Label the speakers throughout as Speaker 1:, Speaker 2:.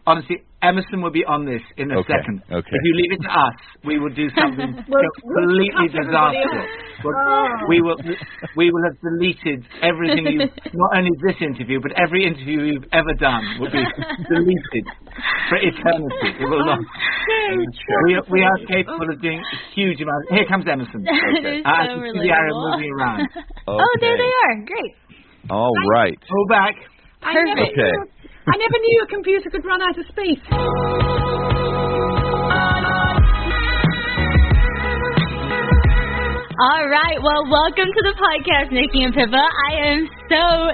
Speaker 1: Honestly, Emerson will be on this in a second.
Speaker 2: Okay.
Speaker 1: If you leave it to us, we will do something completely disastrous. We will have deleted everything not only this interview, but every interview you've ever done will be deleted for eternity. It will not. We are capable of doing huge amounts. Here comes Emerson. I can see the arrow moving around.
Speaker 3: Oh, there they are. Great.
Speaker 2: All right.
Speaker 1: Go back.
Speaker 3: I never knew a computer could run out of space.
Speaker 4: All right. Well, welcome to the podcast, Nikki and Pippa. I am so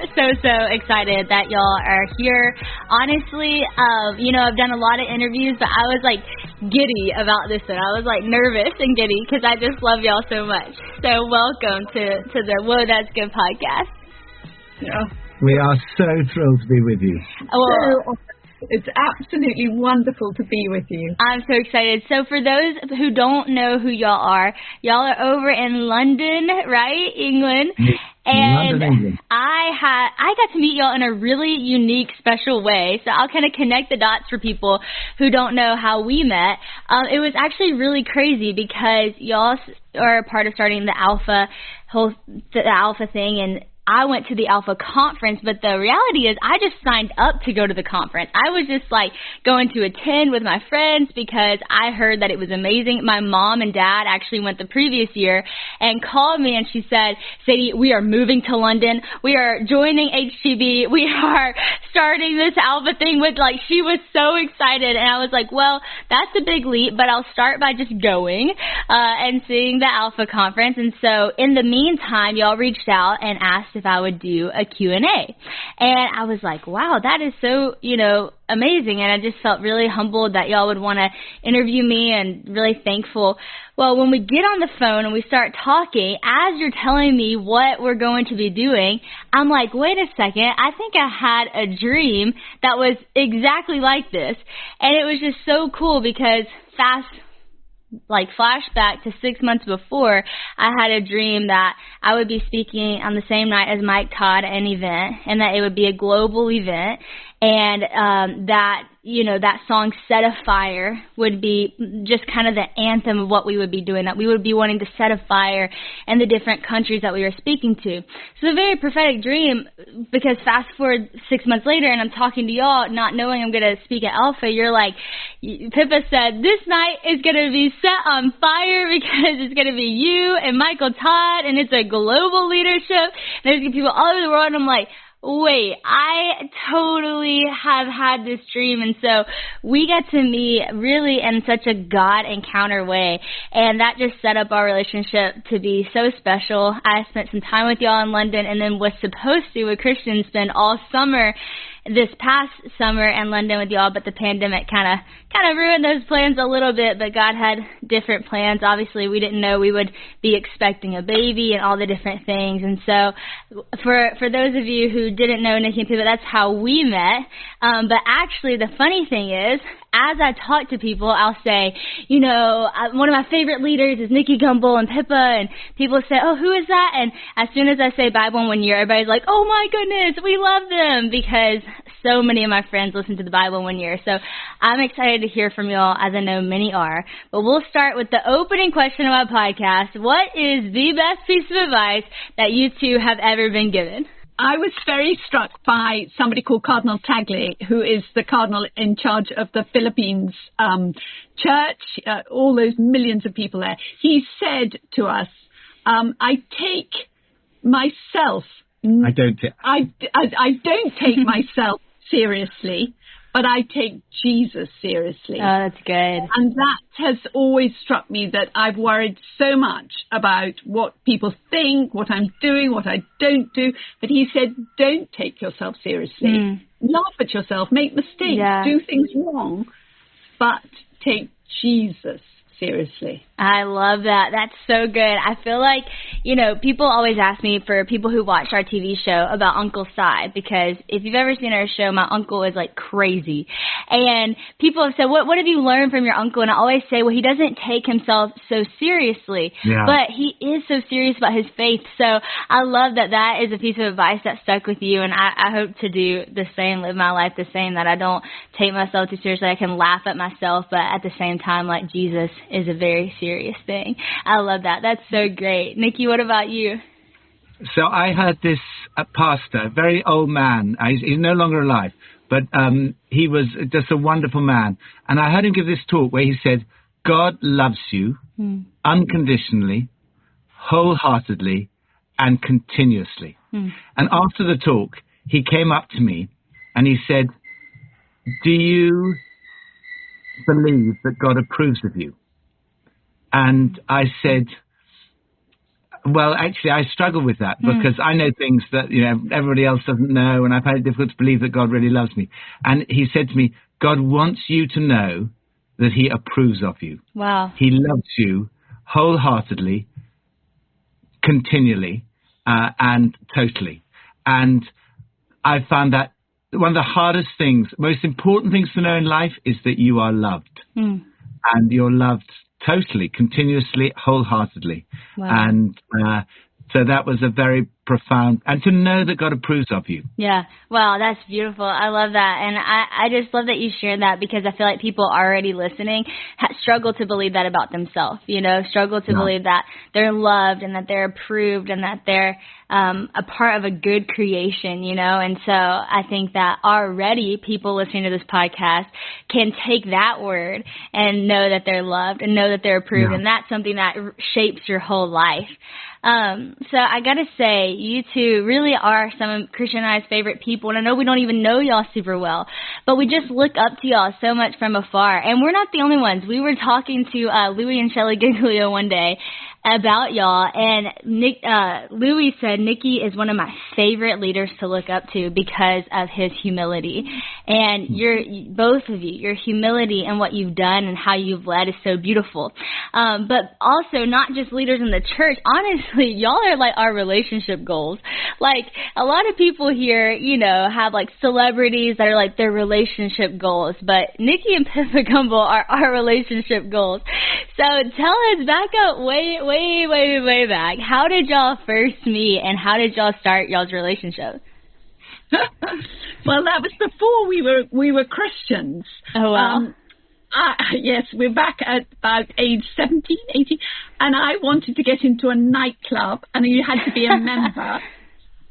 Speaker 4: excited that y'all are here. Honestly, I've done a lot of interviews, but I was like giddy about this one. I was like nervous and giddy because I just love y'all so much. So welcome to the Whoa, That's Good podcast.
Speaker 5: Yeah. We are so thrilled to be with you.
Speaker 3: It's absolutely wonderful to be with you.
Speaker 4: I'm so excited. So for those who don't know who y'all are over in London, right? England. And
Speaker 5: London, England.
Speaker 4: I got to meet y'all in a really unique, special way. So I'll kind of connect the dots for people who don't know how we met. It was actually really crazy because y'all are a part of starting the Alpha thing, and I went to the Alpha conference, but the reality is I just signed up to go to the conference. I was just like going to attend with my friends because I heard that it was amazing. My mom and dad actually went the previous year and called me and she said, Sadie, we are moving to London. We are joining HTB. We are starting this Alpha thing with she was so excited. And I was like, well, that's a big leap, but I'll start by just going and seeing the Alpha conference. And so in the meantime, y'all reached out and asked if I would do a Q&A. And I was like, wow, that is so, amazing. And I just felt really humbled that y'all would want to interview me and really thankful. Well, when we get on the phone and we start talking, as you're telling me what we're going to be doing, I'm like, wait a second, I think I had a dream that was exactly like this. And it was just so cool because flashback to 6 months before, I had a dream that I would be speaking on the same night as Mike Todd at an event, and that it would be a global event, and that song Set a Fire would be just kind of the anthem of what we would be doing, that we would be wanting to set a fire in the different countries that we were speaking to. So a very prophetic dream, because fast forward 6 months later and I'm talking to y'all not knowing I'm going to speak at Alpha, you're like, Pippa said, this night is going to be set on fire because it's going to be you and Michael Todd and it's a global leadership. There's people all over the world, and I'm like, wait, I totally have had this dream. And so we got to meet really in such a God encounter way. And that just set up our relationship to be so special. I spent some time with y'all in London and then was supposed to, with Christian, spend all summer this past summer in London with y'all, but the pandemic kind of ruined those plans a little bit, but God had different plans. Obviously, we didn't know we would be expecting a baby and all the different things. And so for those of you who didn't know Nikki and Pippa, that's how we met. But actually, the funny thing is, as I talk to people, I'll say, one of my favorite leaders is Nikki Gumbel and Pippa, and people say, oh, who is that? And as soon as I say Bible in 1 year, everybody's like, oh my goodness, we love them, because so many of my friends listen to the Bible in 1 year. So I'm excited to hear from y'all, as I know many are. But we'll start with the opening question of our podcast. What is the best piece of advice that you two have ever been given?
Speaker 3: I was very struck by somebody called Cardinal Tagle, who is the cardinal in charge of the Philippines church, all those millions of people there. He said to us, I take myself.
Speaker 5: I don't take
Speaker 3: myself seriously, but I take Jesus seriously.
Speaker 4: Oh, that's good.
Speaker 3: And that has always struck me, that I've worried so much about what people think, what I'm doing, what I don't do. But he said, don't take yourself seriously. Laugh at yourself, make mistakes, do things wrong, but take Jesus seriously.
Speaker 4: I love that. That's so good. I feel like, people always ask me, for people who watch our TV show, about Uncle Si, because if you've ever seen our show, my uncle is like crazy. And people have said, what have you learned from your uncle? And I always say, well, he doesn't take himself so seriously, but he is so serious about his faith. So I love that is a piece of advice that stuck with you. And I hope to do the same, live my life the same, that I don't take myself too seriously. I can laugh at myself, but at the same time, like Jesus is a very serious thing. I love that. That's so great. Nikki, what about you?
Speaker 5: So I heard this pastor, a very old man. He's no longer alive, but he was just a wonderful man. And I heard him give this talk where he said, God loves you unconditionally, wholeheartedly, and continuously. And after the talk, he came up to me and he said, do you believe that God approves of you? And I said, well, actually, I struggle with that because I know things that everybody else doesn't know, and I find it difficult to believe that God really loves me. And he said to me, God wants you to know that he approves of you.
Speaker 4: Wow.
Speaker 5: He loves you wholeheartedly, continually, and totally. And I found that one of the hardest things, most important things to know in life is that you are loved. And you're loved totally, continuously, wholeheartedly.
Speaker 4: Wow.
Speaker 5: And so that was a very profound, and to know that God approves of you.
Speaker 4: Yeah. Wow, that's beautiful. I love that. And I just love that you shared that, because I feel like people already listening struggle to believe that about themselves, struggle to believe that they're loved and that they're approved and that they're a part of a good creation, And so I think that already people listening to this podcast can take that word and know that they're loved and know that they're approved. And that's something that shapes your whole life. So I got to say, you two really are some of Christian and I's favorite people. And I know we don't even know y'all super well, but we just look up to y'all so much from afar. And we're not the only ones. We were talking to Louie and Shelly Giglio one day about y'all, and Louie said Nikki is one of my favorite leaders to look up to because of his humility. And both of you, your humility and what you've done and how you've led is so beautiful. But also not just leaders in the church. Honestly, y'all are like our relationship goals. Like a lot of people here, have like celebrities that are like their relationship goals, but Nikki and Pippa Gumbel are our relationship goals. So tell us, back up way back. How did y'all first meet, and how did y'all start y'all's relationship?
Speaker 3: Well, that was before we were Christians.
Speaker 4: Oh, wow.
Speaker 3: Yes, we're back at about age 17, 18, and I wanted to get into a nightclub, and you had to be a member.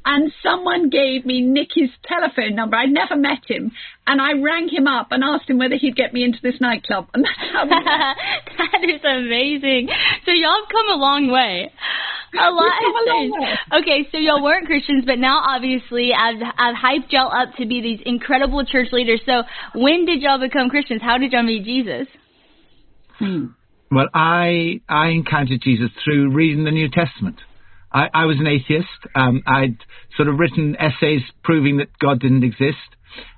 Speaker 3: And someone gave me Nicky's telephone number. I'd never met him. And I rang him up and asked him whether he'd get me into this nightclub. And that's how we met.
Speaker 4: That is amazing. So y'all have come a long way. A lot has changed. Okay, so y'all weren't Christians, but now obviously I've hyped y'all up to be these incredible church leaders. So when did y'all become Christians? How did y'all meet Jesus?
Speaker 5: Well, I encountered Jesus through reading the New Testament. I was an atheist. I'd sort of written essays proving that God didn't exist.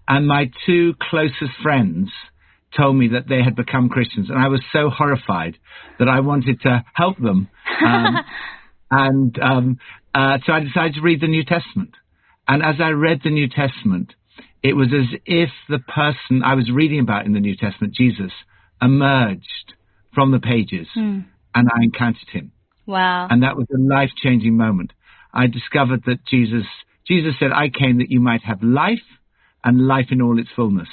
Speaker 5: And my two closest friends told me that they had become Christians. And I was so horrified that I wanted to help them. So I decided to read the New Testament. And as I read the New Testament, it was as if the person I was reading about in the New Testament, Jesus, emerged from the pages, and I encountered him.
Speaker 4: Wow.
Speaker 5: And that was a life-changing moment. I discovered that Jesus said, I came that you might have life and life in all its fullness.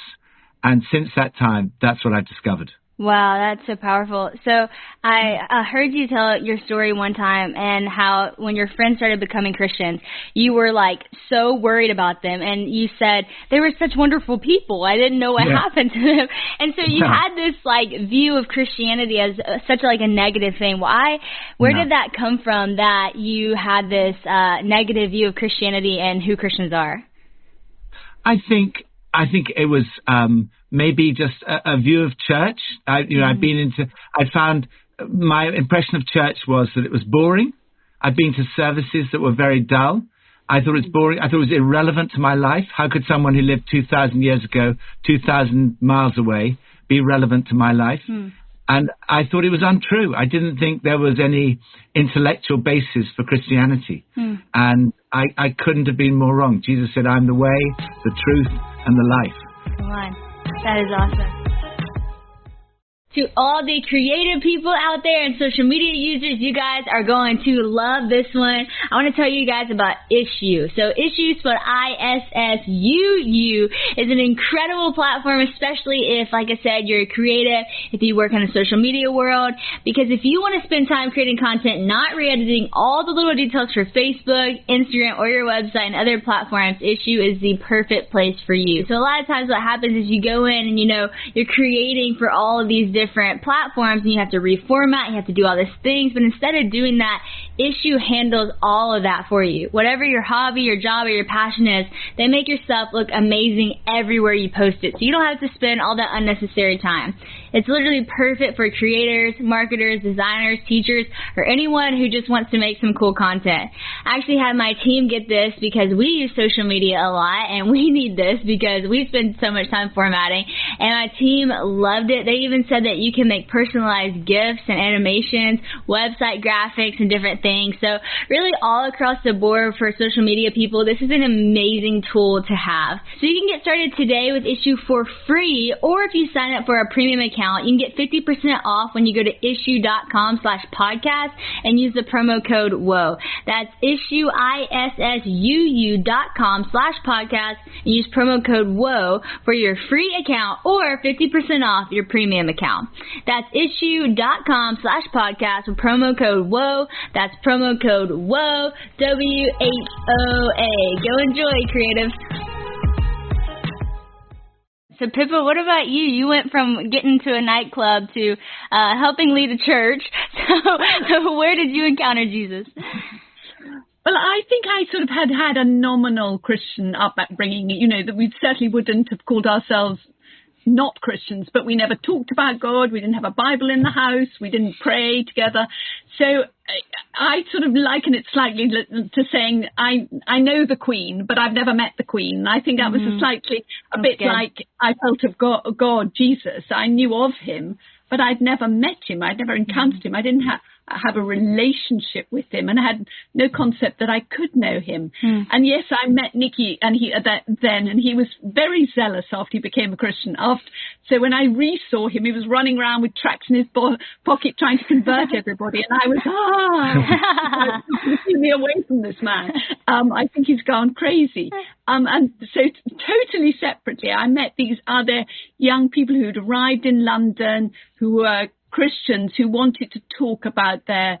Speaker 5: And since that time, that's what I've discovered.
Speaker 4: Wow, that's so powerful. So I heard you tell your story one time, and how when your friends started becoming Christians, you were like so worried about them, and you said they were such wonderful people. I didn't know what happened to them. And so you had this like view of Christianity as such like a negative thing. Where did that come from, that you had this negative view of Christianity and who Christians are?
Speaker 5: I think it was maybe just a view of church. I found my impression of church was that it was boring. I'd been to services that were very dull. I thought it was boring. I thought it was irrelevant to my life. How could someone who lived 2,000 years ago, 2,000 miles away, be relevant to my life? And I thought it was untrue. I didn't think there was any intellectual basis for Christianity. And I couldn't have been more wrong. Jesus said, I'm the way, the truth, and the life.
Speaker 4: Come on. That is awesome. To all the creative people out there and social media users, you guys are going to love this one. I want to tell you guys about Issuu. So Issuu, spelled ISSUU, is an incredible platform, especially if, like I said, you're a creative, if you work in the social media world, because if you want to spend time creating content, not re-editing all the little details for Facebook, Instagram, or your website and other platforms, Issuu is the perfect place for you. So a lot of times what happens is you go in and, you're creating for all of these different platforms, and you have to reformat, you have to do all these things, but instead of doing that, Issuu handles all of that for you. Whatever your hobby, your job, or your passion is, they make your stuff look amazing everywhere you post it, so you don't have to spend all that unnecessary time. It's literally perfect for creators, marketers, designers, teachers, or anyone who just wants to make some cool content. I actually had my team get this because we use social media a lot, and we need this because we spend so much time formatting, and my team loved it. They even said that you can make personalized GIFs and animations, website graphics, and different things. So really all across the board for social media people, this is an amazing tool to have. So you can get started today with Issuu for free, or if you sign up for a premium account, you can get 50% off when you go to issuu.com/podcast and use the promo code WHOA. That's Issuu, ISSUU.com/podcast, and use promo code WHOA for your free account or 50% off your premium account. That's issuu.com/podcast with promo code WHOA. That's promo code WHOA, WHOA. Go enjoy, creatives. So, Pippa, what about you? You went from getting to a nightclub to helping lead a church. So where did you encounter Jesus?
Speaker 3: Well, I think I sort of had a nominal Christian upbringing, that we certainly wouldn't have called ourselves not Christians, but we never talked about God. We didn't have a Bible in the house. We didn't pray together. So I sort of liken it slightly to saying I know the Queen, but I've never met the Queen. I think that was a bit good. Like I felt of God, Jesus. I knew of him, but I'd never met him. I'd never encountered him. I didn't have a relationship with him, and I had no concept that I could know him. And yes, I met Nicky, and he was very zealous after he became a Christian. So when I re-saw him, he was running around with tracts in his pocket trying to convert everybody, and I was keep me away from this man. I think he's gone crazy. And so totally separately, I met these other young people who'd arrived in London who were Christians who wanted to talk about their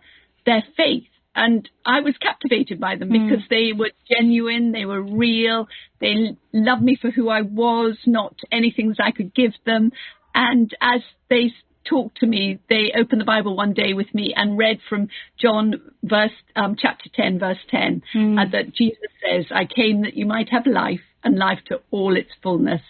Speaker 3: faith, and I was captivated by them because they were genuine, they were real, they loved me for who I was, not anything that I could give them. And as they talked to me, they opened the Bible one day with me and read from John chapter 10 verse 10 that Jesus says, I came that you might have life, and life to all its fullness.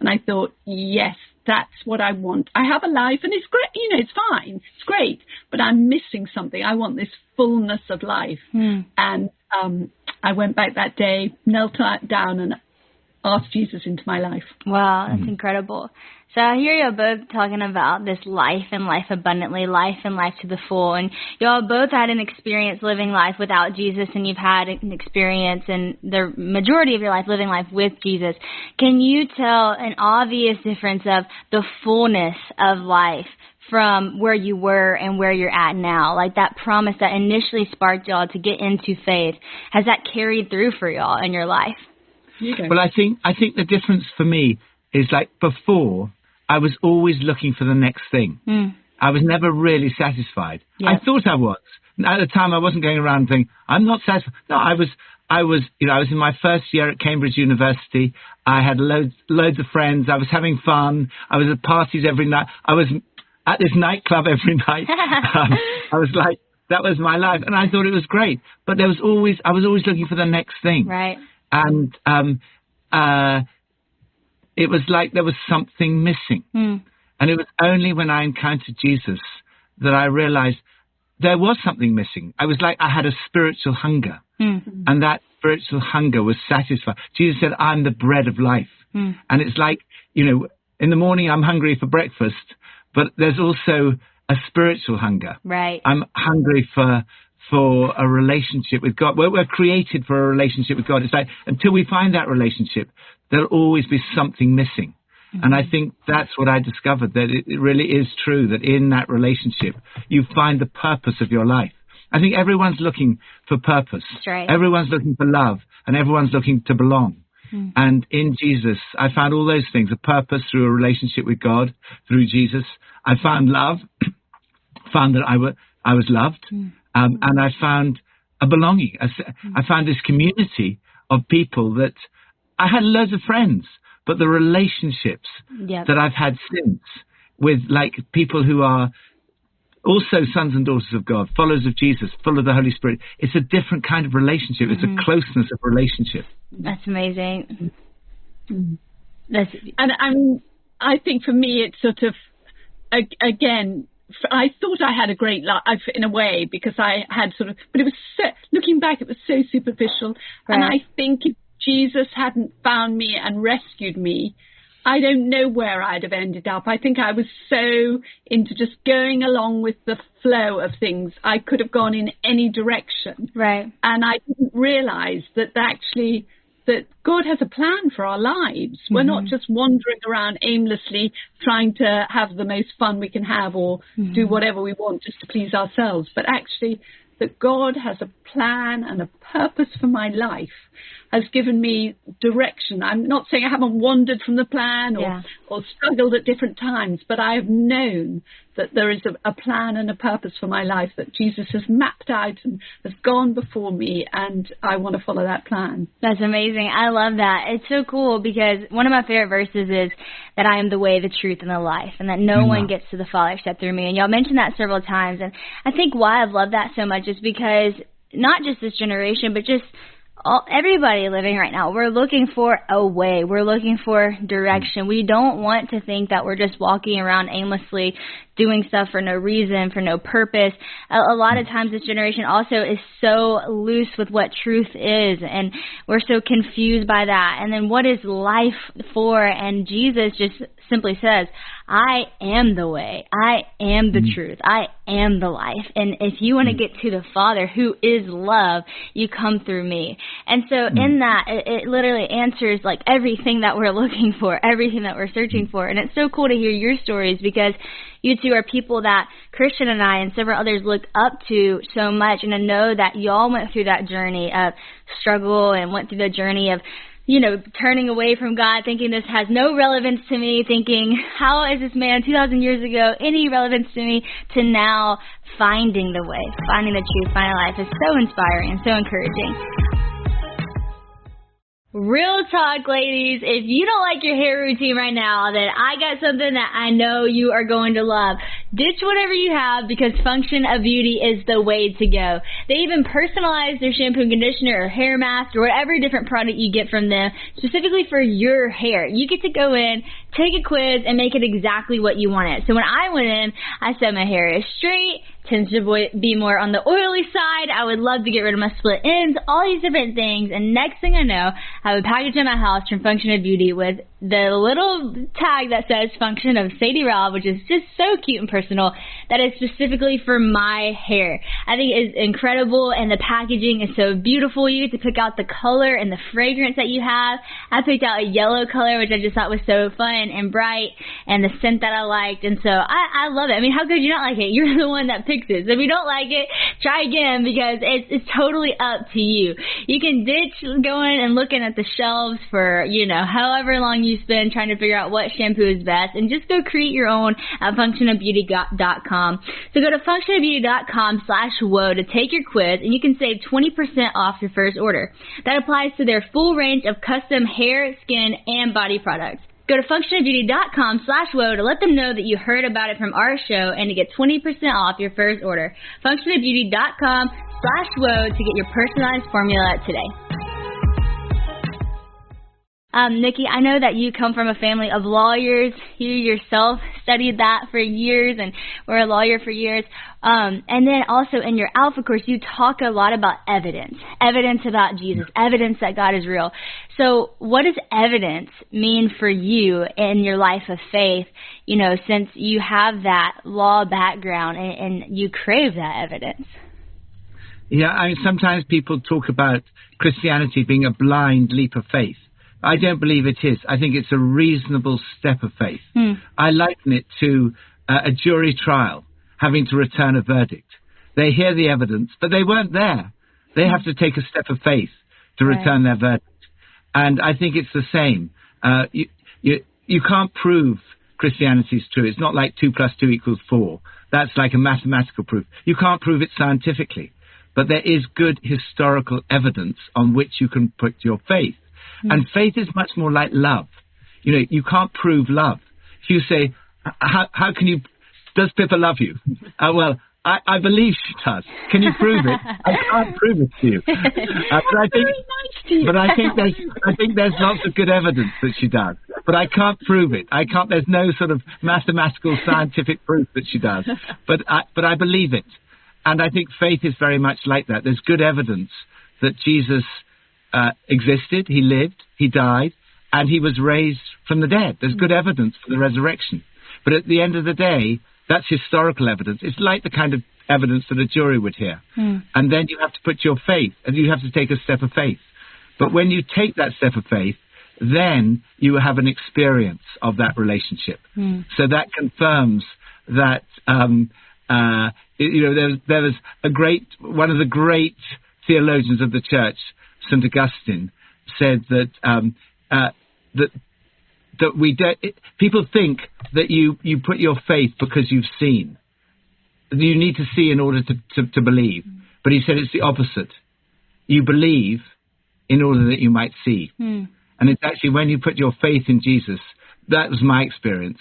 Speaker 3: And I thought, yes, that's what I want. I have a life, and it's great, it's fine, it's great, but I'm missing something. I want this fullness of life. And I went back that day, knelt down, and asked Jesus into my life.
Speaker 4: Wow, that's incredible. So I hear you both talking about this life and life abundantly, life and life to the full. And you all both had an experience living life without Jesus, and you've had an experience in the majority of your life living life with Jesus. Can you tell an obvious difference of the fullness of life from where you were and where you're at now? Like that promise that initially sparked y'all to get into faith, has that carried through for y'all in your life?
Speaker 5: Well, I think the difference for me is, like, before, I was always looking for the next thing. I was never really satisfied. Yep. I thought I was. At the time, I wasn't going around thinking, I'm not satisfied. No, I was in my first year at Cambridge University. I had loads of friends. I was having fun. I was at parties every night. I was at this nightclub every night. I was like, that was my life. And I thought it was great. But I was always looking for the next thing.
Speaker 4: Right.
Speaker 5: And it was like there was something missing. And it was only when I encountered Jesus that I realized there was something missing. I was like I had a spiritual hunger. And that spiritual hunger was satisfied. Jesus said, I'm the bread of life. And it's like, in the morning I'm hungry for breakfast, but there's also a spiritual hunger.
Speaker 4: Right.
Speaker 5: I'm hungry for a relationship with God. We're created for a relationship with God. It's like until we find that relationship, there'll always be something missing. Mm-hmm. And I think that's what I discovered, that it really is true that in that relationship, you find the purpose of your life. I think everyone's looking for purpose.
Speaker 4: That's right.
Speaker 5: Everyone's looking for love, and everyone's looking to belong. Mm. And in Jesus, I found all those things, a purpose through a relationship with God, through Jesus. I found love, found that I was loved, and I found a belonging. I found this community of people that I had loads of friends, but the relationships that I've had since with like people who are also sons and daughters of God, followers of Jesus, full of the Holy Spirit. It's a different kind of relationship. It's a closeness of relationship.
Speaker 4: That's amazing.
Speaker 3: And I think for me, it's sort of, again, I thought I had a great life in a way because I had sort of, but it was so, looking back, it was so superficial. Right. And I think if Jesus hadn't found me and rescued me, I don't know where I'd have ended up. I think I was so into just going along with the flow of things. I could have gone in any direction.
Speaker 4: Right. And
Speaker 3: I didn't realize that actually that God has a plan for our lives. We're not just wandering around aimlessly trying to have the most fun we can have or do whatever we want just to please ourselves, but actually that God has a plan and a purpose for my life, has given me direction. I'm not saying I haven't wandered from the plan or struggled at different times, but I have known that there is a plan and a purpose for my life that Jesus has mapped out and has gone before me, and I want to follow that plan.
Speaker 4: That's amazing. I love that. It's so cool because one of my favorite verses is that I am the way, the truth, and the life, and that no one gets to the Father except through me. And y'all mentioned that several times, and I think why I've loved that so much is because not just this generation, but just everybody living right now, we're looking for a way. We're looking for direction. We don't want to think that we're just walking around aimlessly doing stuff for no reason, for no purpose. A lot of times this generation also is so loose with what truth is, and we're so confused by that. And then what is life for? And Jesus just simply says, I am the way. I am the truth. I am the life. And if you want to get to the Father, who is love, you come through me. And so in that, it literally answers like everything that we're looking for, everything that we're searching for. And it's so cool to hear your stories because you two are people that Christian and I and several others look up to so much, and to know that y'all went through that journey of struggle and went through the journey of, you know, turning away from God, thinking this has no relevance to me, thinking, how is this man 2,000 years ago any relevance to me, to now finding the way, finding the truth, finding life is so inspiring and so encouraging. Real talk, ladies, if you don't like your hair routine right now, then I got something that I know you are going to love. Ditch whatever you have because Function of Beauty is the way to go. They even personalize their shampoo and conditioner or hair mask or whatever different product you get from them specifically for your hair. You get to go in, take a quiz, and make it exactly what you want it. So when I went in, I said my hair is straight, tends to be more on the oily side. I would love to get rid of my split ends, all these different things. And next thing I know, I have a package in my house from Function of Beauty with the little tag that says Function of Sadie Rob, which is just so cute and personal, that is specifically for my hair. I think it's incredible, and the packaging is so beautiful. You get to pick out the color and the fragrance that you have. I picked out a yellow color, which I just thought was so fun and bright, and the scent that I liked, and so I love it. I mean, how could you not like it? You're the one that picks it. So if you don't like it, try again, because it's totally up to you. You can ditch going and looking at the shelves for, you know, however long you spend trying to figure out what shampoo is best, and just go create your own at functionofbeauty.com. So go to functionofbeauty.com/woe to take your quiz, and you can save 20% off your first order. That applies to their full range of custom hair, skin, and body products. Go to functionofbeauty.com/woe to let them know that you heard about it from our show and to get 20% off your first order. functionofbeauty.com/woe to get your personalized formula today. Nikki, I know that you come from a family of lawyers. You yourself studied that for years and were a lawyer for years. And then also in your Alpha course, you talk a lot about evidence about Jesus, evidence that God is real. So what does evidence mean for you in your life of faith, since you have that law background and you crave that evidence?
Speaker 5: Yeah, I mean, sometimes people talk about Christianity being a blind leap of faith. I don't believe it is. I think it's a reasonable step of faith. I liken it to a jury trial having to return a verdict. They hear the evidence, but they weren't there. They have to take a step of faith to return their verdict. And I think it's the same. You can't prove Christianity is true. It's not like 2 + 2 = 4. That's like a mathematical proof. You can't prove it scientifically. But there is good historical evidence on which you can put your faith. And faith is much more like love. You can't prove love. If you say, does Pippa love you? Well, I believe she does. Can you prove it? I can't prove it to you. But I think there's lots of good evidence that she does. But I can't prove it. There's no sort of mathematical, scientific proof that she does. But I believe it. And I think faith is very much like that. There's good evidence that Jesus existed, he lived, he died, and he was raised from the dead. There's good evidence for the resurrection. But at the end of the day, that's historical evidence. It's like the kind of evidence that a jury would hear. And then you have to put your faith, and you have to take a step of faith. But when you take that step of faith, then you have an experience of that relationship. So that confirms that... there was one of the great theologians of the church, St. Augustine, said that people think that you put your faith because you've seen. You need to see in order to believe. But he said it's the opposite. You believe in order that you might see. And it's actually when you put your faith in Jesus, that was my experience.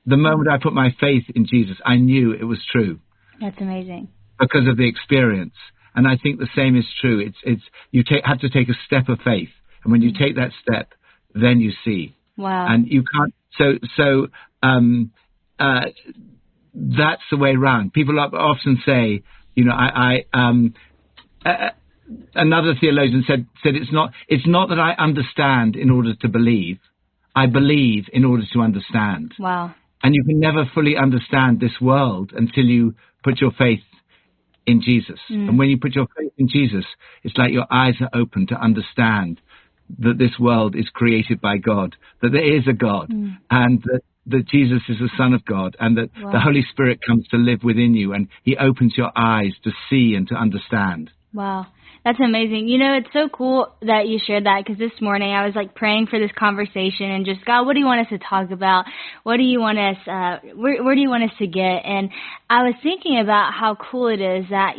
Speaker 5: The moment I put my faith in Jesus, I knew it was true.
Speaker 4: That's amazing. Because
Speaker 5: of the experience. And I think the same is true. You have to take a step of faith. And when you take that step, then you see.
Speaker 4: Wow.
Speaker 5: And you can't... So that's the way around. People often say, another theologian said it's not that I understand in order to believe. I believe in order to understand.
Speaker 4: Wow.
Speaker 5: And you can never fully understand this world until you put your faith in Jesus. And when you put your faith in Jesus, it's like your eyes are open to understand that this world is created by God, that there is a God, and that Jesus is the Son of God, and that the Holy Spirit comes to live within you, and he opens your eyes to see and to understand.
Speaker 4: Wow. That's amazing. It's so cool that you shared that, because this morning I was praying for this conversation and just, God, what do you want us to talk about? What do you want us, where do you want us to get? And I was thinking about how cool it is that,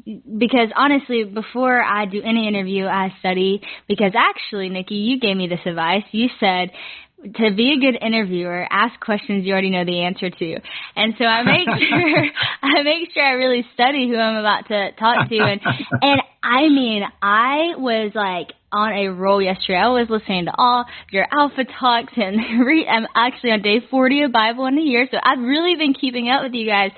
Speaker 4: because honestly, before I do any interview, I study, because actually, Nikki, you gave me this advice. You said, to be a good interviewer, ask questions you already know the answer to. And so I make sure I really study who I'm about to talk to. And I mean, I was on a roll yesterday. I was listening to all your Alpha Talks, and I'm actually on day 40 of Bible in a year. So I've really been keeping up with you guys.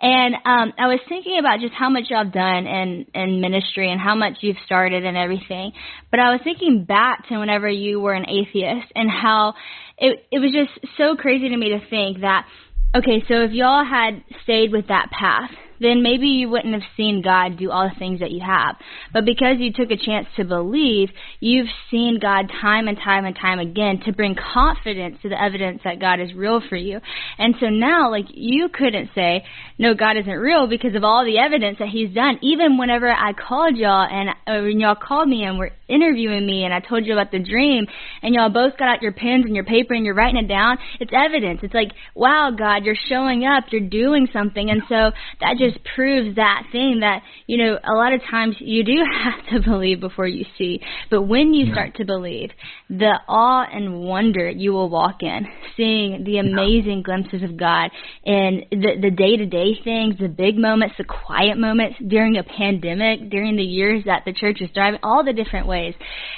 Speaker 4: And I was thinking about just how much y'all have done in ministry and how much you've started and everything. But I was thinking back to whenever you were an atheist and how it was just so crazy to me to think that, okay, so if y'all had stayed with that path, then maybe you wouldn't have seen God do all the things that you have. But because you took a chance to believe, you've seen God time and time and time again to bring confidence to the evidence that God is real for you. And so now, you couldn't say, no, God isn't real, because of all the evidence that he's done. Even whenever I called y'all and when y'all called me and were interviewing me and I told you about the dream and y'all both got out your pens and your paper and you're writing it down, it's evidence. It's wow, God, you're showing up, you're doing something. And so that just proves that thing that, a lot of times you do have to believe before you see. But when you start to believe, the awe and wonder you will walk in, seeing the amazing glimpses of God in the day-to-day things, the big moments, the quiet moments during a pandemic, during the years that the church is thriving, all the different ways.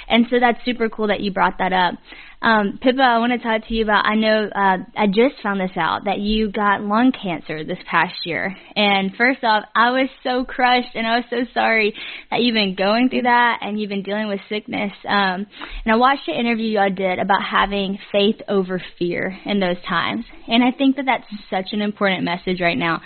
Speaker 4: And so that's super cool that you brought that up. Pippa, I want to talk to you about, I know I just found this out, that you got lung cancer this past year. And first off, I was so crushed, and I was so sorry that you've been going through that and you've been dealing with sickness. And I watched an interview y'all did about having faith over fear in those times. And I think that that's such an important message right now,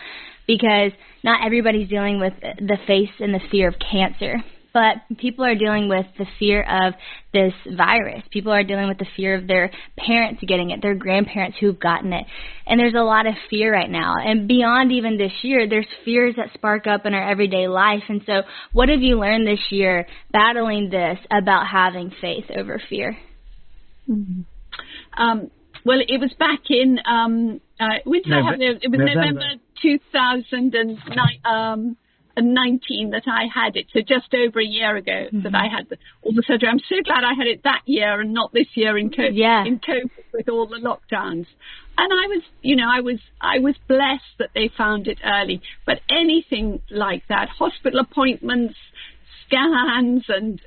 Speaker 4: because not everybody's dealing with the face and the fear of cancer. But people are dealing with the fear of this virus. People are dealing with the fear of their parents getting it, their grandparents who've gotten it. And there's a lot of fear right now. And beyond even this year, there's fears that spark up in our everyday life. And so what have you learned this year battling this about having faith over fear?
Speaker 3: Mm-hmm. Well, it was back in, when did I have it? It was November 2019 that I had it, so just over a year ago that I had all the surgery. I'm so glad I had it that year and not this year in COVID with all the lockdowns. And I was blessed that they found it early. But anything like that, hospital appointments, scans, and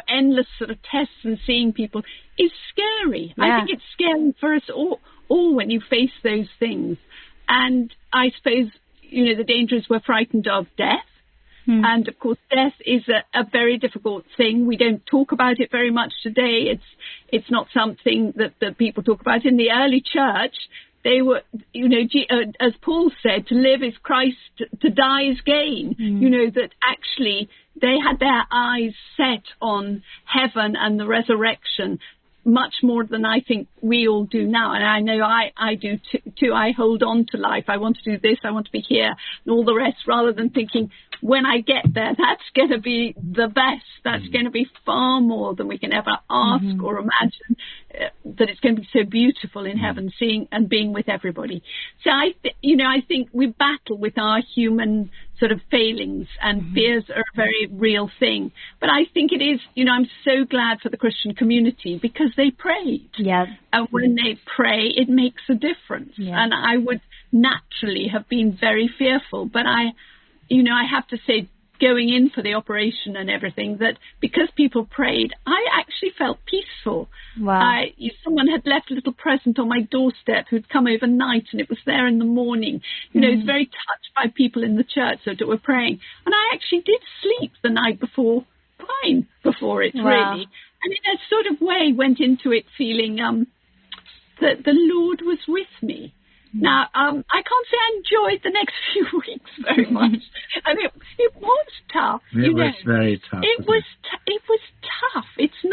Speaker 3: endless sort of tests and seeing people is scary. I think it's scary for us all when you face those things. And I suppose the danger is we're frightened of death. And of course, death is a very difficult thing. We don't talk about it very much today. It's not something that people talk about. In the early church, they were, as Paul said, to live is Christ, to die is gain. That actually they had their eyes set on heaven and the resurrection, much more than I think we all do now. And I know I do too. I hold on to life. I want to do this. I want to be here and all the rest, rather than thinking when I get there, that's going to be the best. That's going to be far more than we can ever ask or imagine, that it's going to be so beautiful in heaven, seeing and being with everybody. So I think we battle with our human sort of failings, and fears are a very real thing. But I think it is, I'm so glad for the Christian community because they prayed. Yeah. And when they pray, it makes a difference. Yeah. And I would naturally have been very fearful, but I have to say, going in for the operation and everything, that because people prayed, I actually felt peaceful. Wow. Someone had left a little present on my doorstep who'd come overnight, and it was there in the morning. I was very touched by people in the church that were praying. And I actually did sleep the night before, fine before it, really. And in a sort of way went into it feeling that the Lord was with me. Now, I can't say I enjoyed the next few weeks very much. And it was tough.
Speaker 5: It was very tough.
Speaker 3: It was tough. It's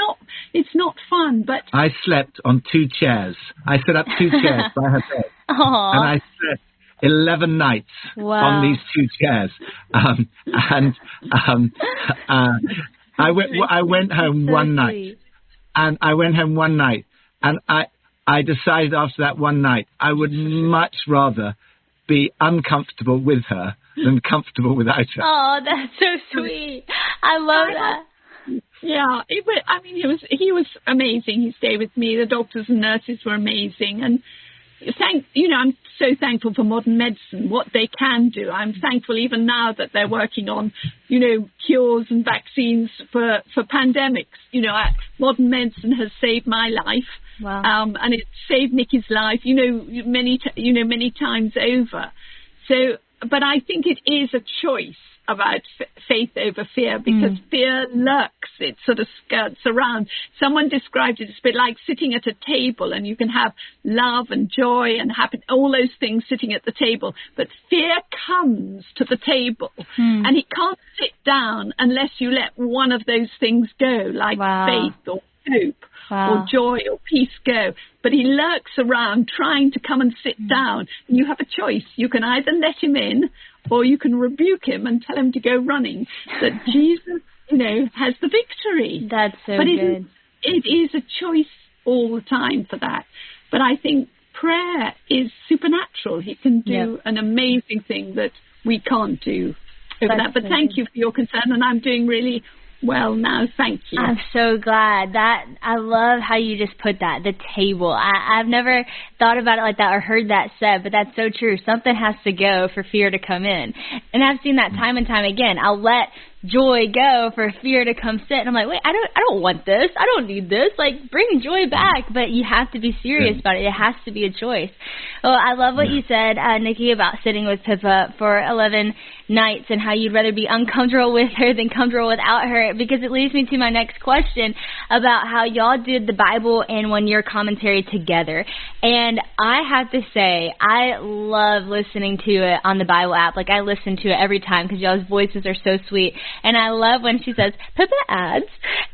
Speaker 3: not fun. But
Speaker 5: I slept on 2 chairs. I set up 2 chairs by her bed.
Speaker 4: Aww.
Speaker 5: And I slept 11 nights on these 2 chairs. I went home one night. And I went home one night. And I decided after that one night I would much rather be uncomfortable with her than comfortable without her.
Speaker 4: Oh, that's so sweet. I love that.
Speaker 3: Yeah, he was amazing. He stayed with me. The doctors and nurses were amazing. And I'm so thankful for modern medicine, what they can do. I'm thankful even now that they're working on, cures and vaccines for pandemics. Modern medicine has saved my life. Wow. And it saved Nikki's life, many times over. So, but I think it is a choice about faith over fear, because fear lurks. It sort of skirts around. Someone described it as a bit like sitting at a table, and you can have love and joy and happiness, all those things sitting at the table. But fear comes to the table, and it can't sit down unless you let one of those things go, like faith or hope. Or joy or peace go. But he lurks around trying to come and sit down. And you have a choice. You can either let him in, or you can rebuke him and tell him to go running. That Jesus, has the victory.
Speaker 4: That's so good.
Speaker 3: It is a choice all the time for that. But I think prayer is supernatural. He can do an amazing thing that we can't do over that. But thank you for your concern, and I'm doing really well now, thank you.
Speaker 4: I'm so glad. I love how you just put that, the table. I've never thought about it like that or heard that said, but that's so true. Something has to go for fear to come in. And I've seen that time and time again. I'll let joy go for fear to come sit. And I'm like, wait, I don't want this. I don't need this. Like, bring joy back. But you have to be serious about it. It has to be a choice. Well, I love what you said, Nikki, about sitting with Pippa for 11 nights and how you'd rather be uncomfortable with her than comfortable without her, because it leads me to my next question about how y'all did the Bible in 1 year commentary together. And I have to say, I love listening to it on the Bible app. Like, I listen to it every time because y'all's voices are so sweet. And I love when she says, Pippa adds,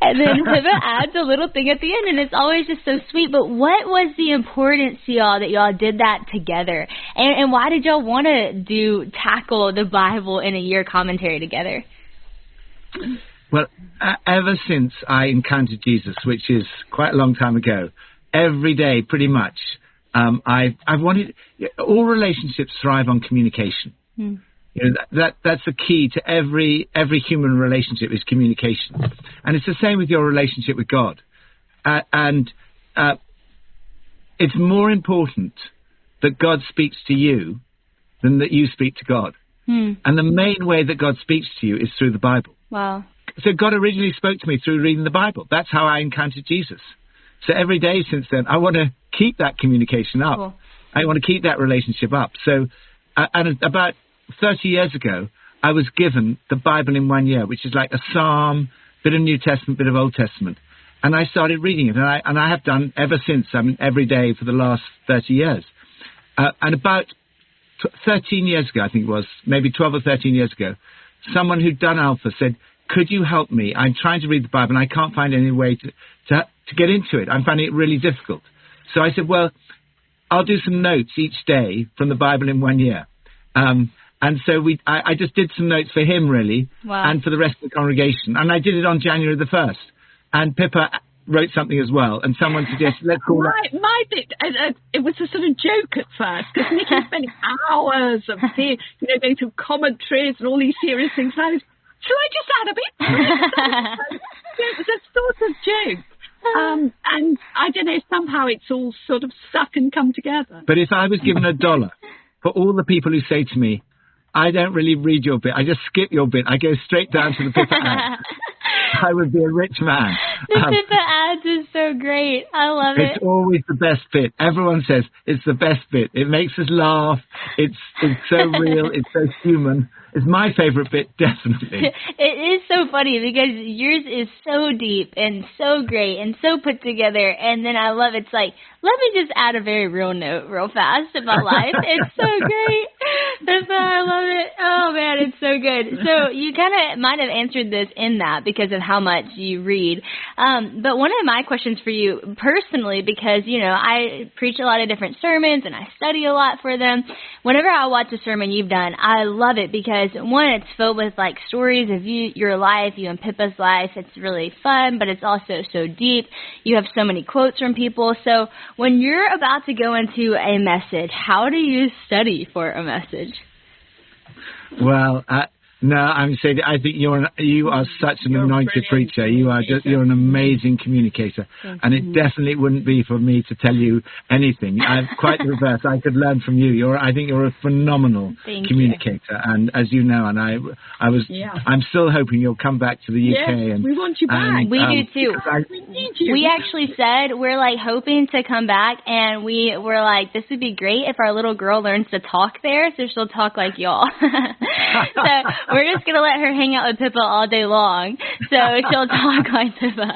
Speaker 4: and then Pippa adds a little thing at the end, and it's always just so sweet. But what was the importance to y'all that y'all did that together? And why did y'all want to tackle the Bible in a year commentary together?
Speaker 5: Well, ever since I encountered Jesus, which is quite a long time ago, every day pretty much, I've wanted, all relationships thrive on communication. You know, that's the key to every human relationship is communication. And it's the same with your relationship with God. And it's more important that God speaks to you than that you speak to God. And the main way that God speaks to you is through the Bible.
Speaker 4: Wow.
Speaker 5: So God originally spoke to me through reading the Bible. That's how I encountered Jesus. So every day since then, I want to keep that communication up. Cool. I want to keep that relationship up. So, and about 30 years ago, I was given the Bible in 1 year, which is like a psalm, bit of New Testament, bit of Old Testament. And I started reading it, and I have done ever since. I mean, every day for the last 30 years. And about 13 years ago, I think it was, maybe 12 or 13 years ago, someone who'd done Alpha said, could you help me? I'm trying to read the Bible, and I can't find any way to get into it. I'm finding it really difficult. So I said, well, I'll do some notes each day from the Bible in 1 year. And so I just did some notes for him, really, and for the rest of the congregation. And I did it on January the 1st. And Pippa wrote something as well, and someone suggested, let's call that...
Speaker 3: My bit, it was a sort of joke at first, because Nikki spent hours of going through commentaries and all these serious things. And I was, shall I just add a bit? It was a sort of joke. And I don't know, somehow it's all sort of stuck and come together.
Speaker 5: But if I was given $1 for all the people who say to me, I don't really read your bit, I just skip your bit, I go straight down to the Pippa ad, I would be a rich man.
Speaker 4: The Pippa ads is so great. I love it.
Speaker 5: It's always the best bit. Everyone says it's the best bit. It makes us laugh. It's so real. It's so human. It's my favorite bit, definitely.
Speaker 4: It is so funny because yours is so deep and so great and so put together. And then I love it's like, let me just add a very real note real fast about life. It's so great. I love it. Oh, man, it's so good. So you kind of might have answered this in that because of how much you read. But one of my questions for you personally, because, I preach a lot of different sermons and I study a lot for them. Whenever I watch a sermon you've done, I love it because, one, it's filled with, like, stories of your life, you and Pippa's life. It's really fun, but it's also so deep. You have so many quotes from people. So when you're about to go into a message, how do you study for a message?
Speaker 5: Well, no, I'm saying I think you are such an anointed preacher. You're an amazing communicator, and it definitely wouldn't be for me to tell you anything. I'm quite the reverse. I could learn from you. I think you're a phenomenal communicator, and as you know, and I'm still hoping you'll come back to the UK.
Speaker 3: Yes, we want you back.
Speaker 4: We do too.
Speaker 3: We need you.
Speaker 4: We actually said we're like hoping to come back, and we were like, this would be great if our little girl learns to talk there, so she'll talk like y'all. So we're just going to let her hang out with Pippa all day long, so she'll talk like Pippa.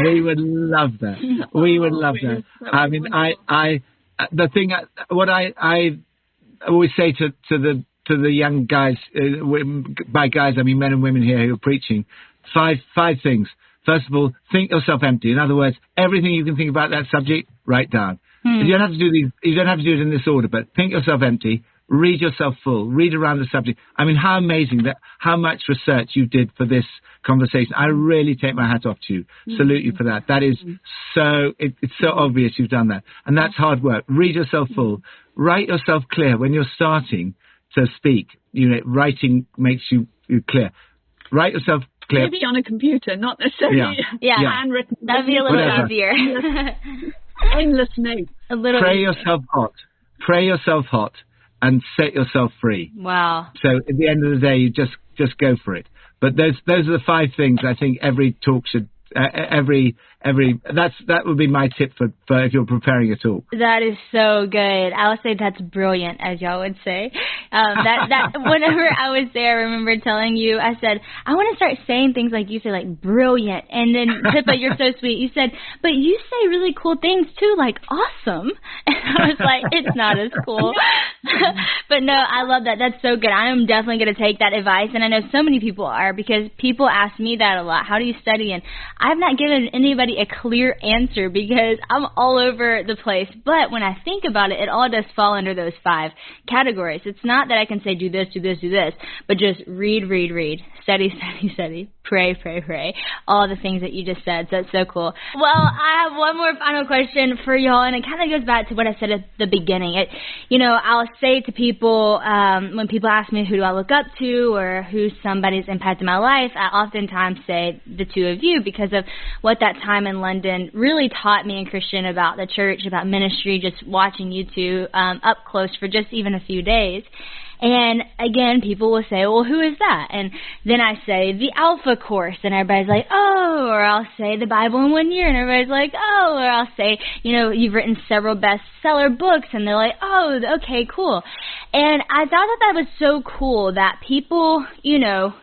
Speaker 5: We would love that. We would love that. I mean, the thing, what I always say to the young guys, by guys I mean men and women here who are preaching, five things. First of all, think yourself empty. In other words, everything you can think about that subject, write down. You don't have to do you don't have to do it in this order, but think yourself empty. Read yourself full. Read around the subject. I mean, how amazing how much research you did for this conversation. I really take my hat off to you. Salute you for that. That is it's so obvious you've done that. And that's hard work. Read yourself full. Write yourself clear when you're starting to speak. Writing makes you clear. Write yourself clear.
Speaker 3: Maybe on a computer, not necessarily handwritten.
Speaker 4: That'd be a little easier.
Speaker 3: Endless notes.
Speaker 5: Pray yourself hot. Pray yourself hot. And set yourself free.
Speaker 4: Wow.
Speaker 5: So at the end of the day, you just just go for it. But those are the 5 things I think every talk should. That would be my tip for if you're preparing a talk.
Speaker 4: That is so good. I would say that's brilliant, as y'all would say. That whenever I was there, I remember telling you, I said, I want to start saying things like you say, like brilliant. And then Pippa, you're so sweet. You said, but you say really cool things too, like awesome. And I was like, it's not as cool. But no, I love that. That's so good. I am definitely going to take that advice. And I know so many people are, because people ask me that a lot. How do you study? And I've not given anybody a clear answer because I'm all over the place. But when I think about it, it all does fall under those 5 categories. It's not that I can say do this, but just read, study, pray, all the things that you just said. So that's so cool. Well, I have one more final question for y'all, and it kind of goes back to what I said at the beginning. I'll say to people, when people ask me who do I look up to or who somebody's impacted my life, I oftentimes say the 2 of you, because of what that time in London really taught me and Christian about the church, about ministry, just watching you 2 up close for just even a few days. And again, people will say, well, who is that? And then I say the Alpha Course, and everybody's like, oh, or I'll say the Bible in 1 year, and everybody's like, oh, or I'll say, you've written several bestseller books, and they're like, oh, okay, cool. And I thought that was so cool that people,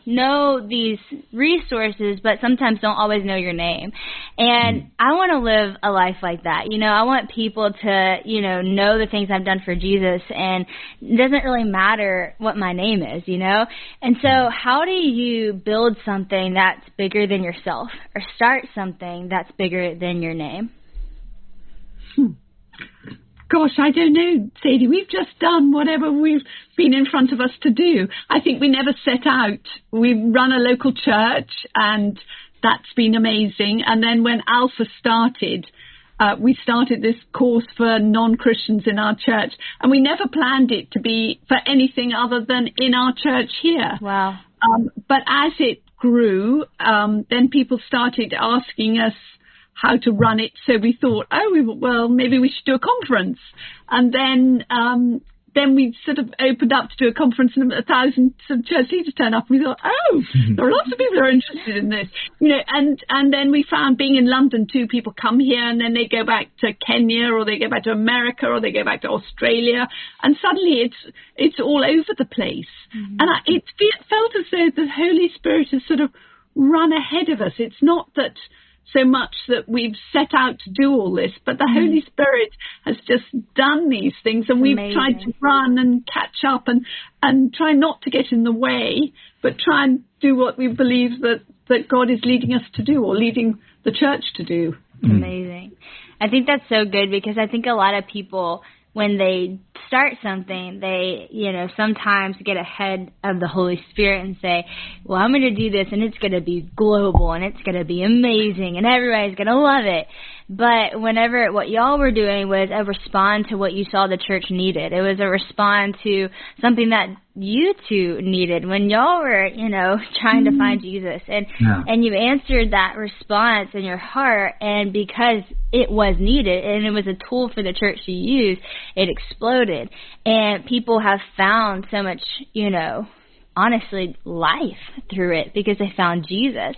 Speaker 4: know these resources, but sometimes don't always know your name. And I want to live a life like that. I want people to, know the things I've done for Jesus, and it doesn't really matter what my name is, And so how do you build something that's bigger than yourself, or start something that's bigger than your name?
Speaker 3: Gosh, I don't know, Sadie. We've just done whatever we've been in front of us to do. I think we never set out. We run a local church, and that's been amazing. And then when Alpha started, we started this course for non-Christians in our church, and we never planned it to be for anything other than in our church here.
Speaker 4: Wow.
Speaker 3: But as it grew, then people started asking us how to run it. So we thought, maybe we should do a conference. And then we sort of opened up to do a conference, and 1,000 church leaders turned up. We thought, there are lots of people who are interested in this, and then we found, being in London too, people come here and then they go back to Kenya, or they go back to America, or they go back to Australia, and suddenly it's all over the place. Mm-hmm. And it felt as though the Holy Spirit has sort of run ahead of us. It's not that so much that we've set out to do all this, but the Holy Spirit has just done these things, and we've tried to run and catch up and try not to get in the way, but try and do what we believe that God is leading us to do, or leading the church to do.
Speaker 4: Amazing. I think that's so good, because I think a lot of people, when they start something, they, sometimes get ahead of the Holy Spirit and say, well, I'm going to do this, and it's going to be global, and it's going to be amazing, and everybody's going to love it. But what y'all were doing was a respond to what you saw the church needed. It was a respond to something that you 2 needed when y'all were, trying to find Jesus. And you answered that response in your heart, and because it was needed and it was a tool for the church to use, it exploded. And people have found so much, honestly, life through it, because they found Jesus.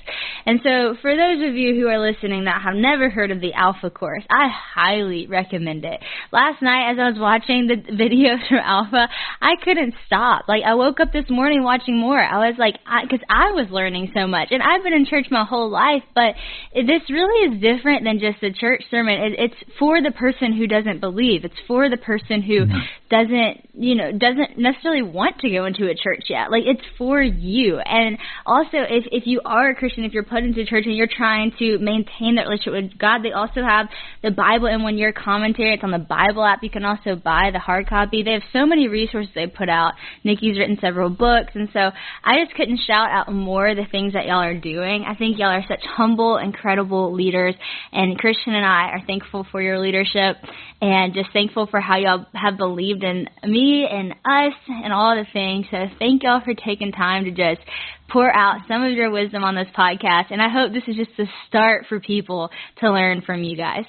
Speaker 4: And so for those of you who are listening that have never heard of the Alpha Course, I highly recommend it. Last night, as I was watching the videos from Alpha, I couldn't stop. I woke up this morning watching more. I was like, because I was learning so much, and I've been in church my whole life, but this really is different than just a church sermon. It's for the person who doesn't believe. It's for the person who doesn't necessarily want to go into a church yet. It's for you. And also, if you are a Christian, if you're put into church and you're trying to maintain that relationship with God, they also have the Bible in 1 year commentary. It's on the Bible app. You can also buy the hard copy. They have so many resources they put out. Nikki's written several books. And so I just couldn't shout out more the things that y'all are doing. I think y'all are such humble, incredible leaders. And Christian and I are thankful for your leadership, and just thankful for how y'all have believed in me and us and all the things. So thank y'all for taking time to just pour out some of your wisdom on this podcast. And I hope this is just a start for people to learn from you guys.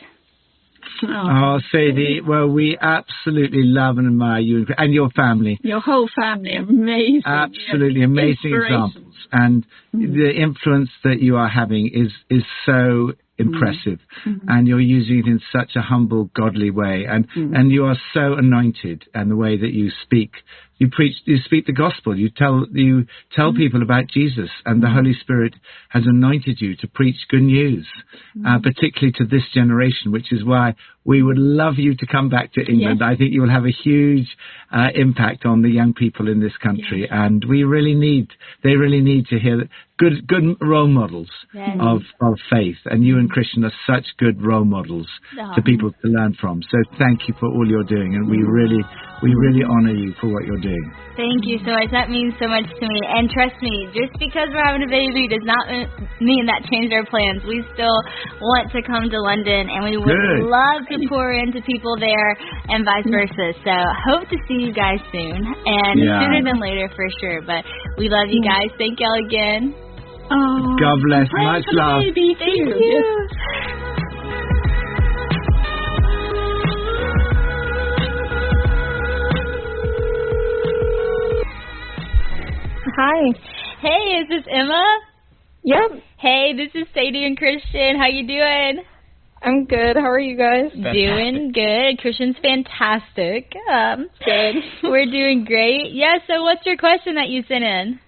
Speaker 5: Oh, Sadie, well, we absolutely love and admire you and your family.
Speaker 3: Your whole family, amazing.
Speaker 5: Absolutely amazing examples. And the influence that you are having is so impressive. And you're using it in such a humble, godly way. And you are so anointed, and the way that you speak. You speak the gospel. You tell people about Jesus, and the Holy Spirit has anointed you to preach good news, particularly to this generation, which is why we would love you to come back to England. Yes. I think you will have a huge impact on the young people in this country, and they really need to hear good role models of faith, and you and Christian are such good role models to people to learn from. So thank you for all you're doing, and we really honor you for what you're doing.
Speaker 4: Thank you so much. That means so much to me. And trust me, just because we're having a baby does not mean that changed our plans. We still want to come to London, and we would love to pour into people there and vice versa. So hope to see you guys soon, and sooner than later for sure. But we love you guys. Thank y'all again.
Speaker 5: Oh, God bless. Much love.
Speaker 4: Thank you.
Speaker 2: Hi.
Speaker 4: Hey, is this Emma?
Speaker 2: Yep.
Speaker 4: Hey, this is Sadie and Christian. How you doing?
Speaker 2: I'm good. How are you guys?
Speaker 4: Doing good. Christian's fantastic.
Speaker 2: Good.
Speaker 4: We're doing great. Yeah, so what's your question that you sent in?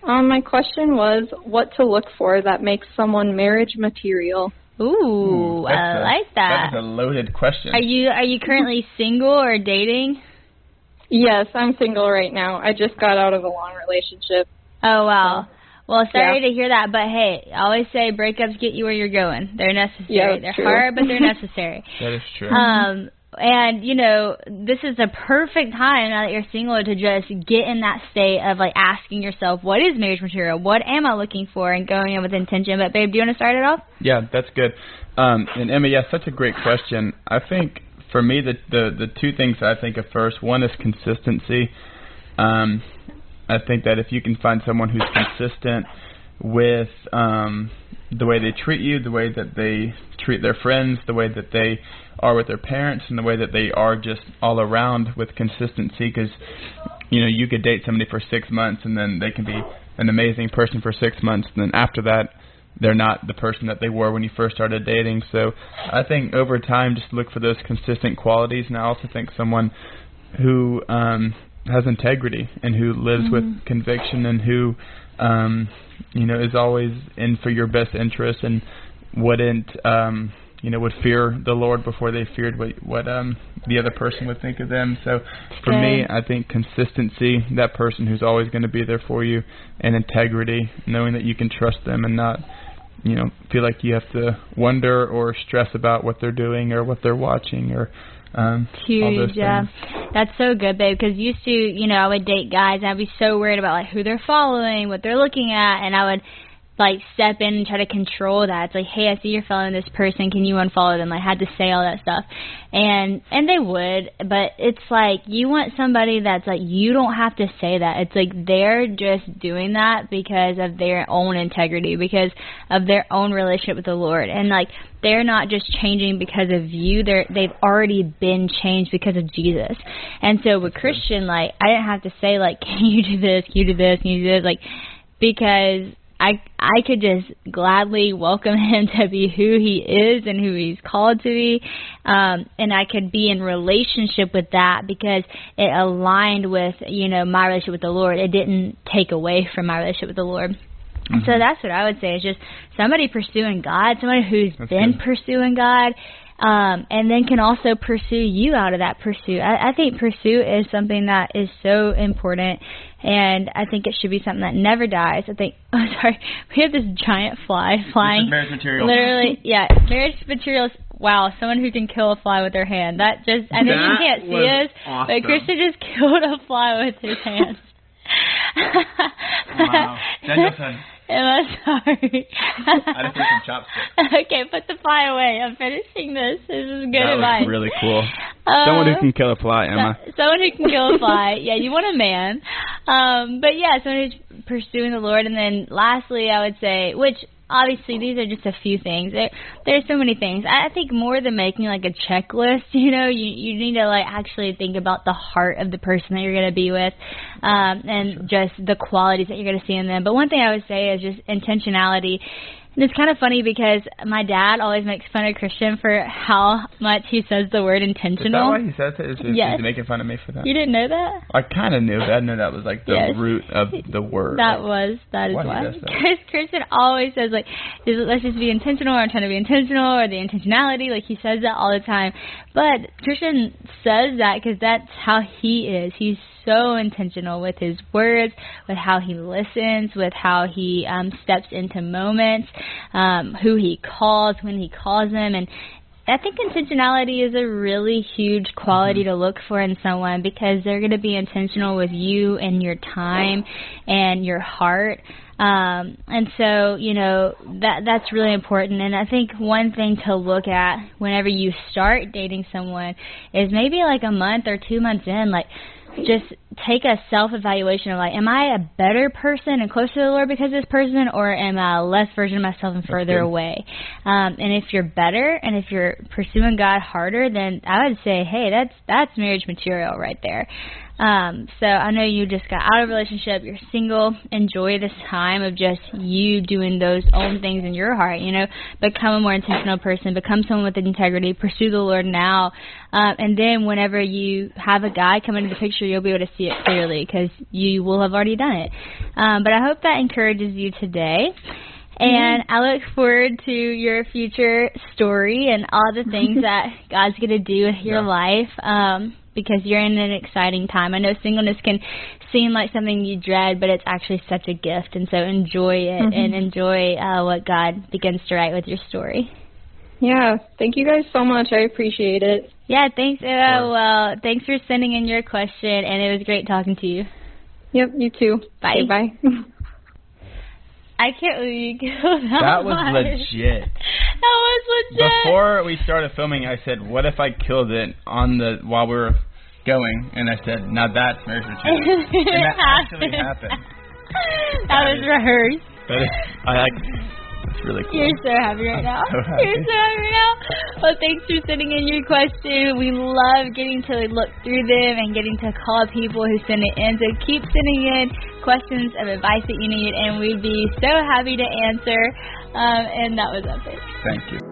Speaker 2: My question was what to look for that makes someone marriage material.
Speaker 4: Ooh, I like that.
Speaker 6: That's a loaded question.
Speaker 4: Are you currently single or dating?
Speaker 2: Yes, I'm single right now. I just got out of a long relationship.
Speaker 4: Oh, wow. Well, sorry to hear that, but hey, I always say breakups get you where you're going. They're necessary.
Speaker 2: Yeah,
Speaker 4: they're
Speaker 2: true.
Speaker 4: hard, but they're necessary.
Speaker 6: That is true.
Speaker 4: And, you know, this is a perfect time now that you're single to just get in that state of, like, asking yourself, what is marriage material? What am I looking for? And going in with intention. But, babe, do you want to start it off?
Speaker 6: Yeah, that's good. And, Emma, such a great question. I think, for me, the two things I think of first, one is consistency. I think that if you can find someone who's consistent with the way they treat you, the way that they treat their friends, the way that they are with their parents, and the way that they are just all around with consistency, because, you know, you could date somebody for 6 months and then they can be an amazing person for 6 months, and then after that they're not the person that they were when you first started dating. So I think over time just look for those consistent qualities, and I also think someone who has integrity and who lives with conviction and who you know, is always in for your best interest and wouldn't you know, would fear the Lord before they feared what the other person would think of them. So for me, I think consistency, that person who's always going to be there for you, and integrity, knowing that you can trust them and not, you know, feel like you have to wonder or stress about what they're doing or what they're watching or
Speaker 4: huge, yeah. That's so good, babe, because used to, you know, I would date guys and I'd be so worried about, like, who they're following, what they're looking at, and I would, like, step in and try to control that. It's like, hey, I see you're following this person, can you unfollow them? I had to say all that stuff. And they would, but it's like, you want somebody that's like, you don't have to say that. It's like, they're just doing that because of their own integrity, because of their own relationship with the Lord. And, like, they're not just changing because of you. They've already been changed because of Jesus. And so with Christian, like, I didn't have to say, like, can you do this, can you do this, can you do this, like, because I could just gladly welcome him to be who he is and who he's called to be, and I could be in relationship with that because it aligned with, you know, my relationship with the Lord. It didn't take away from my relationship with the Lord. Mm-hmm. So that's what I would say, is just somebody pursuing God, somebody who's been pursuing God, and then can also pursue you out of that pursuit. I think pursuit is something that is so important, and I think it should be something that never dies. I think, we have this giant fly flying.
Speaker 6: This is marriage material.
Speaker 4: Literally, yeah, marriage materials. Wow, someone who can kill a fly with their hand. That just, I know you can't see us,
Speaker 1: awesome.
Speaker 4: But Christian just killed a fly with his hands.
Speaker 6: Wow. Danielson.
Speaker 4: I'm sorry.
Speaker 6: I just need some chopsticks.
Speaker 4: Okay, put the fly away. I'm finishing this. This is good advice.
Speaker 6: That was really cool. Someone who can kill a fly, Emma.
Speaker 4: Someone who can kill a fly. Yeah, you want a man. But yeah, someone who's pursuing the Lord. And then lastly, I would say, which obviously these are just a few things. There's so many things. I think more than making like a checklist, you need to like actually think about the heart of the person that you're going to be with, and just the qualities that you're going to see in them. But one thing I would say is just intentionality. And it's kind of funny because my dad always makes fun of Christian for how much he says the word intentional.
Speaker 6: Is that why he says it?
Speaker 4: Yes.
Speaker 6: Is he making fun of me for that?
Speaker 4: You didn't know that?
Speaker 6: I kind of knew that. I knew that was like the root of the word.
Speaker 4: That is why. Because Christian always says, like, let's just be intentional, or I'm trying to be intentional, or the intentionality. Like, he says that all the time. But Christian says that because that's how he is. He's so intentional with his words, with how he listens, with how he steps into moments, who he calls, when he calls them. And I think intentionality is a really huge quality to look for in someone, because they're going to be intentional with you and your time and your heart. And so, that's really important. And I think one thing to look at whenever you start dating someone is maybe like a month or 2 months in, like, just take a self-evaluation of, like, am I a better person and closer to the Lord because of this person, or am I a less version of myself and further away? And if you're better and if you're pursuing God harder, then I would say, hey, that's marriage material right there. So I know you just got out of a relationship, you're single, enjoy this time of just you doing those own things in your heart, become a more intentional person, become someone with integrity, pursue the Lord now, and then whenever you have a guy come into the picture, you'll be able to see it clearly because you will have already done it. But I hope that encourages you today. And I look forward to your future story and all the things that God's going to do with your life, because you're in an exciting time. I know singleness can seem like something you dread, but it's actually such a gift. And so enjoy it and enjoy what God begins to write with your story.
Speaker 2: Yeah, thank you guys so much. I appreciate it.
Speaker 4: Yeah, thanks, Eva. Well, thanks for sending in your question, and it was great talking to you.
Speaker 2: Yep, you too.
Speaker 4: Bye.
Speaker 2: Okay, bye.
Speaker 4: I can't believe you killed
Speaker 6: that was legit.
Speaker 4: That was legit.
Speaker 6: Before we started filming, I said, what if I killed it while we were going? And I said, now that's marriage material. And that actually happened.
Speaker 4: That was rehearsed.
Speaker 6: It's really cool.
Speaker 4: You're so happy right now.
Speaker 6: So happy.
Speaker 4: You're so happy right now. Well, thanks for sending in your question. We love getting to look through them and getting to call people who send it in. So keep sending in questions of advice that you need, and we'd be so happy to answer. And that was epic.
Speaker 6: Thank you.